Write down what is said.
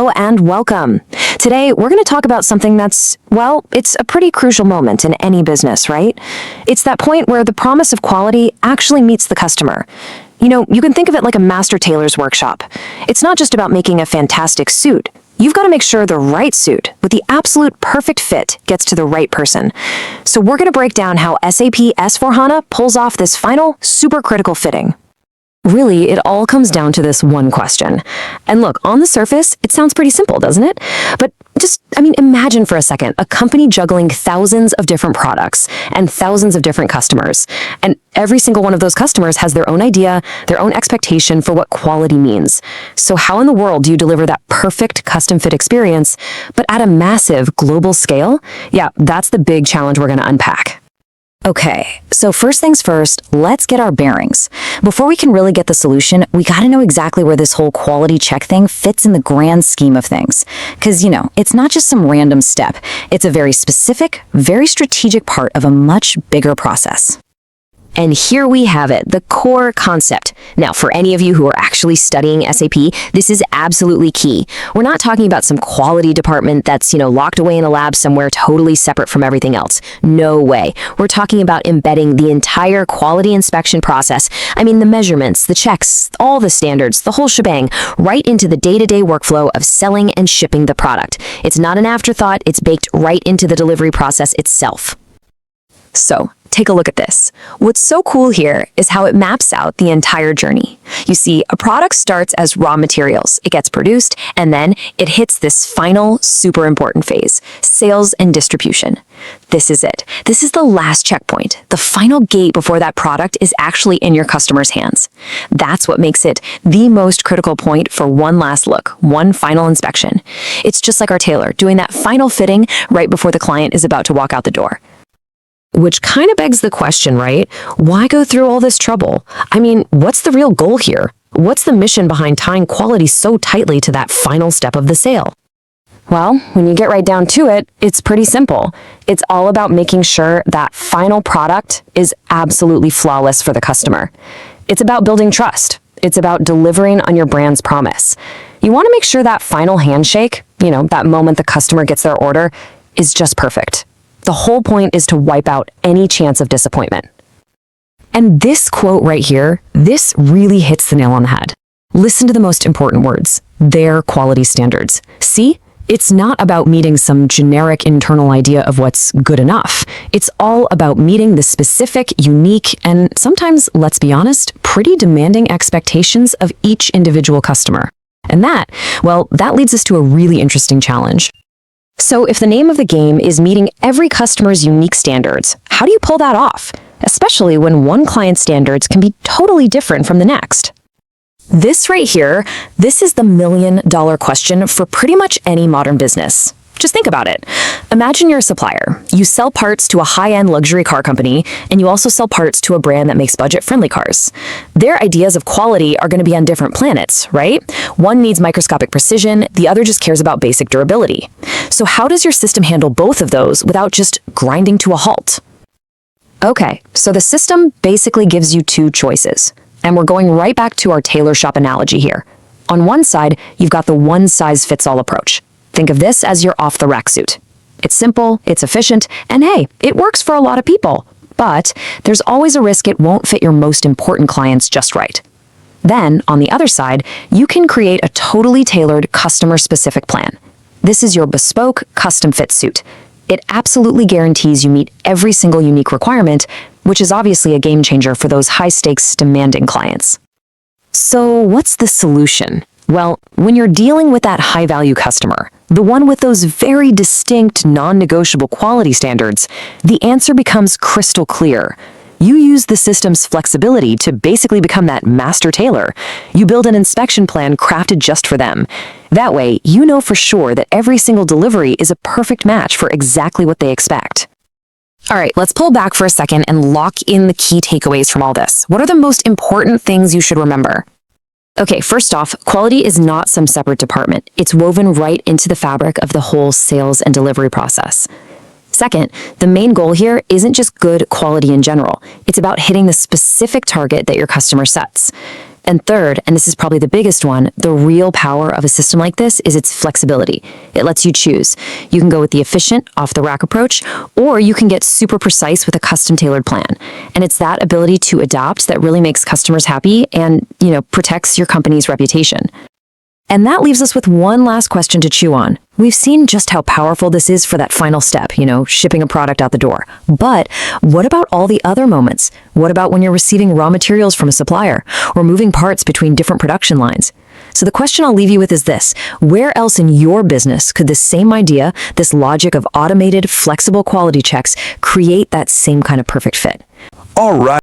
Hello and welcome. Today, we're going to talk about something that's, well, it's a pretty crucial moment in any business, right? It's that point where the promise of quality actually meets the customer. You know, you can think of it like a master tailor's workshop. It's not just about making a fantastic suit. You've got to make sure the right suit with the absolute perfect fit gets to the right person. So we're going to break down how SAP S4HANA pulls off this final, super critical fitting. Really, it all comes down to this one question. And look, on the surface, it sounds pretty simple, doesn't it? But imagine for a second a company juggling thousands of different products and thousands of different customers. And every single one of those customers has their own idea, their own expectation for what quality means. So how in the world do you deliver that perfect custom fit experience, but at a massive global scale? Yeah, that's the big challenge we're going to unpack. Okay, so first things first, let's get our bearings. Before we can really get the solution, we gotta know exactly where this whole quality check thing fits in the grand scheme of things. Because, it's not just some random step. It's a very specific, very strategic part of a much bigger process. And here we have it, the core concept. Now, for any of you who are actually studying SAP, this is absolutely key. We're not talking about some quality department that's, locked away in a lab somewhere totally separate from everything else. No way. We're talking about embedding the entire quality inspection process. The measurements, the checks, all the standards, the whole shebang, right into the day-to-day workflow of selling and shipping the product. It's not an afterthought, it's baked right into the delivery process itself. So, take a look at this. What's so cool here is how it maps out the entire journey. You see, a product starts as raw materials. It gets produced, and then it hits this final, super important phase, sales and distribution. This is it. This is the last checkpoint, the final gate before that product is actually in your customer's hands. That's what makes it the most critical point for one last look, one final inspection. It's just like our tailor doing that final fitting right before the client is about to walk out the door. Which kind of begs the question, right? Why go through all this trouble? What's the real goal here? What's the mission behind tying quality so tightly to that final step of the sale? Well, when you get right down to it, it's pretty simple. It's all about making sure that final product is absolutely flawless for the customer. It's about building trust. It's about delivering on your brand's promise. You want to make sure that final handshake, that moment the customer gets their order, is just perfect. The whole point is to wipe out any chance of disappointment. And this quote right here, this really hits the nail on the head. Listen to the most important words, their quality standards. See, it's not about meeting some generic internal idea of what's good enough. It's all about meeting the specific, unique, and sometimes, let's be honest, pretty demanding expectations of each individual customer. And that leads us to a really interesting challenge. So if the name of the game is meeting every customer's unique standards, how do you pull that off? Especially when one client's standards can be totally different from the next. This right here, this is the million-dollar question for pretty much any modern business. Just think about it. Imagine you're a supplier. You sell parts to a high-end luxury car company, and you also sell parts to a brand that makes budget-friendly cars. Their ideas of quality are going to be on different planets, right? One needs microscopic precision, the other just cares about basic durability. So how does your system handle both of those without just grinding to a halt? Okay, so the system basically gives you two choices. And we're going right back to our tailor shop analogy here. On one side, you've got the one-size-fits-all approach. Think of this as your off-the-rack suit. It's simple, it's efficient, and hey, it works for a lot of people. But there's always a risk it won't fit your most important clients just right. Then, on the other side, you can create a totally tailored, customer-specific plan. This is your bespoke, custom-fit suit. It absolutely guarantees you meet every single unique requirement, which is obviously a game changer for those high-stakes, demanding clients. So what's the solution? Well, when you're dealing with that high-value customer, the one with those very distinct, non-negotiable quality standards, the answer becomes crystal clear. You use the system's flexibility to basically become that master tailor. You build an inspection plan crafted just for them. That way, you know for sure that every single delivery is a perfect match for exactly what they expect. All right, let's pull back for a second and lock in the key takeaways from all this. What are the most important things you should remember? Okay, first off, quality is not some separate department. It's woven right into the fabric of the whole sales and delivery process. Second, the main goal here isn't just good quality in general. It's about hitting the specific target that your customer sets. And third, and this is probably the biggest one, the real power of a system like this is its flexibility. It lets you choose. You can go with the efficient, off-the-rack approach, or you can get super precise with a custom-tailored plan. And it's that ability to adapt that really makes customers happy and, protects your company's reputation. And that leaves us with one last question to chew on. We've seen just how powerful this is for that final step, shipping a product out the door. But what about all the other moments? What about when you're receiving raw materials from a supplier or moving parts between different production lines? So the question I'll leave you with is this: where else in your business could this same idea, this logic of automated, flexible quality checks, create that same kind of perfect fit? All right.